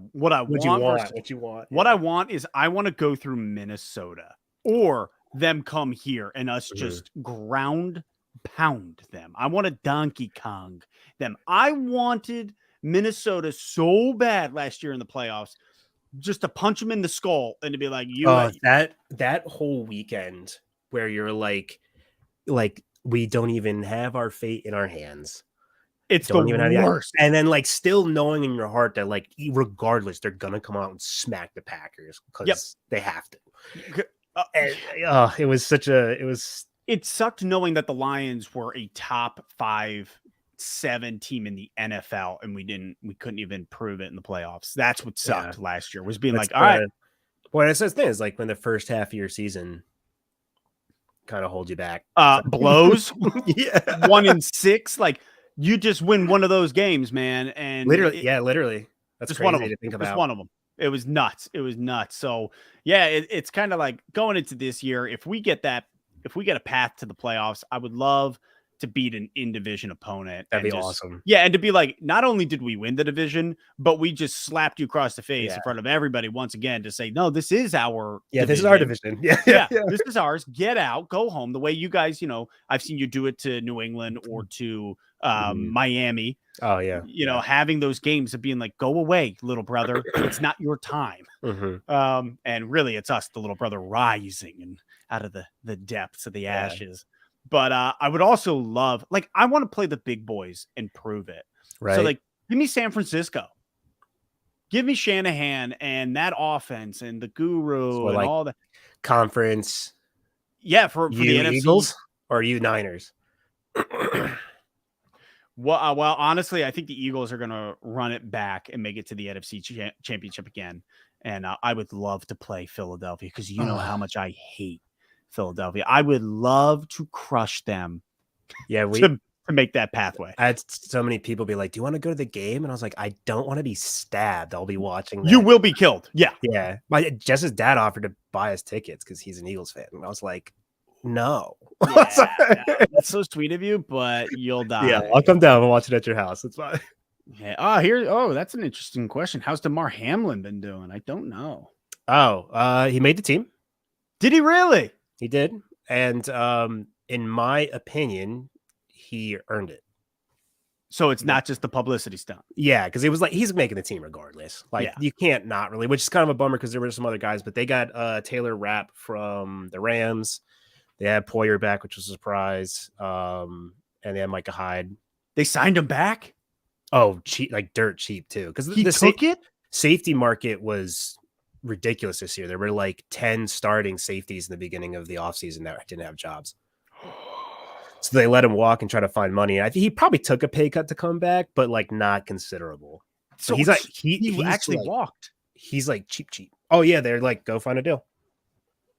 want is I want to go through Minnesota or them come here and us just ground pound them. I want to Donkey Kong them. I wanted Minnesota so bad last year in the playoffs just to punch them in the skull and to be like, that whole weekend where you're like we don't even have our fate in our hands. It's the worst. And then still knowing in your heart that regardless, they're going to come out and smack the Packers because they have to. It sucked knowing that the Lions were a top 5-7 team in the NFL and we couldn't even prove it in the playoffs. That's what sucked last year was being all right. Well, it's the thing is when the first half of your season kind of holds you back. Blows 1-6. You just win one of those games, man. And literally. That's crazy one of them. To think about. Just one of them. It was nuts. So yeah, it's kind of like going into this year. If we get a path to the playoffs, I would love to beat an in-division opponent. That'd be awesome. Yeah, and to be like, not only did we win the division, but we just slapped you across the face in front of everybody once again to say, no, this is our division. This is our division. Yeah, this is ours. Get out, go home. The way you guys, I've seen you do it to New England or to Miami. Oh yeah. Having those games of being like, go away, little brother. It's not your time. And really it's us, the little brother, rising and out of the depths of the ashes. But I would also love, I want to play the big boys and prove it. Right. So give me San Francisco. Give me Shanahan and that offense and the guru and all the conference. Yeah, for the NFC. Eagles or you Niners? Well, honestly, I think the Eagles are going to run it back and make it to the NFC championship again. And I would love to play Philadelphia because you know how much I hate Philadelphia. I would love to crush them. Yeah, to make that pathway. I had so many people be like, "Do you want to go to the game?" And I was like, "I don't want to be stabbed. I'll be watching." You will be killed. Yeah. Jess's dad offered to buy us tickets because he's an Eagles fan, and I was like, No. Yeah, that's so sweet of you, but you'll die. Yeah, I'll come down and watch it at your house. It's fine. Yeah. That's an interesting question. How's DeMar Hamlin been doing? I don't know. Oh, he made the team. Did he really? He did. And in my opinion, he earned it. So it's not just the publicity stunt. Yeah, because it was like he's making the team regardless. Like Yeah. you can't not really, which is kind of a bummer because there were some other guys, but they got Taylor Rapp from the Rams. They had Poyer back, which was a surprise. And they had Micah Hyde. They signed him back? Oh, cheap, like dirt cheap too. Because he took it? Safety market was ridiculous this year. There were like 10 starting safeties in the beginning of the offseason that didn't have jobs. So they let him walk and try to find money. I think he probably took a pay cut to come back, but like not considerable. So he's like he actually walked. He's like cheap. Oh yeah, they're like go find a deal.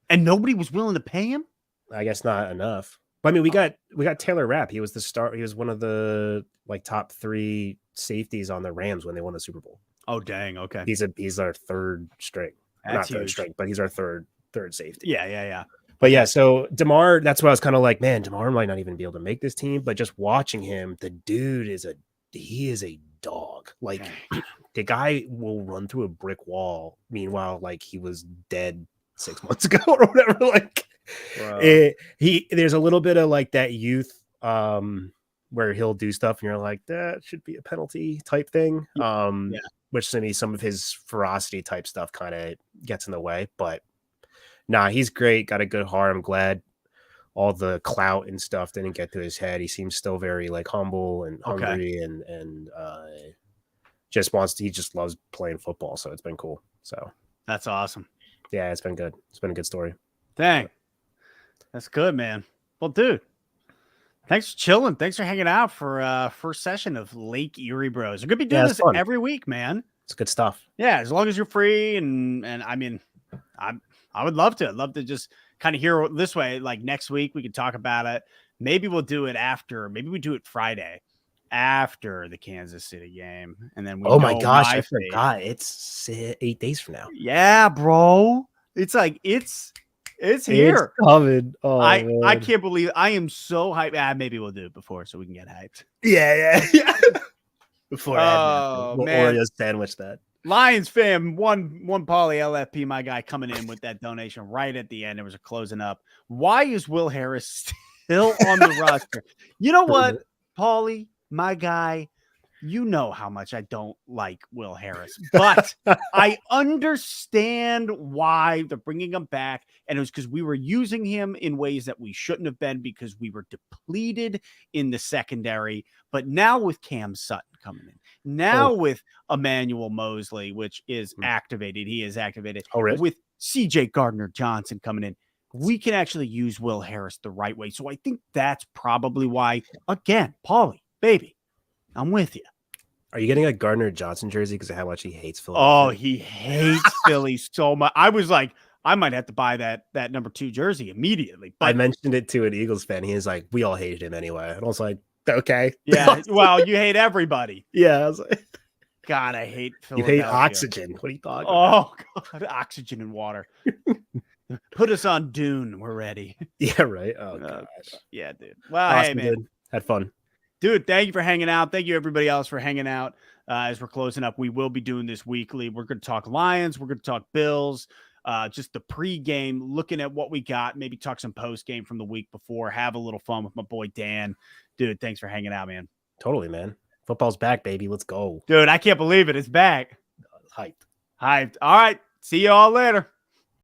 And nobody was willing to pay him? I guess not enough. But I mean, we got Taylor Rapp. He was the star. He was one of the like top 3 safeties on the Rams when they won the Super Bowl. Oh dang, okay. He's our third string. That's not huge. third string, but he's our third safety. Yeah. But yeah, so DeMar, that's why I was kind of like, man, DeMar might not even be able to make this team. But just watching him, the dude is a dog. Like the guy will run through a brick wall. Meanwhile, like he was dead 6 months ago or whatever. Like there's a little bit of like that youth where he'll do stuff and you're like, that should be a penalty type thing. Which to me, some of his ferocity type stuff kind of gets in the way. But nah, he's great. Got a good heart. I'm glad all the clout and stuff didn't get to his head. He seems still very like humble and hungry and he just loves playing football. So it's been cool. So that's awesome. Yeah, it's been good. It's been a good story. Dang. That's good, man. Well, dude, thanks for chilling. Thanks for hanging out for first session of Lake Erie Bros. We're gonna be doing this every week, man. It's good stuff. Yeah, as long as you're free and I mean, I would love to. I'd love to just kind of hear this way. Like next week, we could talk about it. Maybe we'll do it after. Maybe we do it Friday after the Kansas City game, and then oh my gosh, I forgot. It's 8 days from now. Yeah, bro. It's like it's here. It's coming. Oh, I can't believe I am so hyped. Maybe we'll do it before so we can get hyped. Yeah. Before we'll Oreo sandwich that. Lions fam, one Poly LFP, my guy, coming in with that donation right at the end. It was a closing up. Why is Will Harris still on the roster? You know what, Paulie, my guy, you know how much I don't like Will Harris, but I understand why they're bringing him back. And it was because we were using him in ways that we shouldn't have been because we were depleted in the secondary. But now with Cam Sutton coming in, now with Emmanuel Mosley, which is activated, he is activated. Oh, really? With CJ Gardner-Johnson coming in, we can actually use Will Harris the right way. So I think that's probably why, again, Paulie, baby, I'm with you. Are you getting a Gardner-Johnson jersey because of how much he hates Philadelphia? Oh, he hates Philly so much. I was like, I might have to buy that number 2 jersey immediately. But I mentioned it to an Eagles fan. He was like, we all hated him anyway. And I was like, okay. Yeah. Well, you hate everybody. Yeah. I was like, God, I hate Philadelphia. You hate oxygen. What are you talking about? Oh, God. Oxygen and water. Put us on Dune. We're ready. Yeah, right. Oh, gosh. Yeah, dude. Well, awesome, hey, man. Dude. Had fun. Dude, thank you for hanging out. Thank you, everybody else, for hanging out. As we're closing up, we will be doing this weekly. We're going to talk Lions. We're going to talk Bills. Just the pregame, looking at what we got. Maybe talk some postgame from the week before. Have a little fun with my boy Dan. Dude, thanks for hanging out, man. Totally, man. Football's back, baby. Let's go. Dude, I can't believe it. It's back. Hyped. Hyped. All right. See you all later.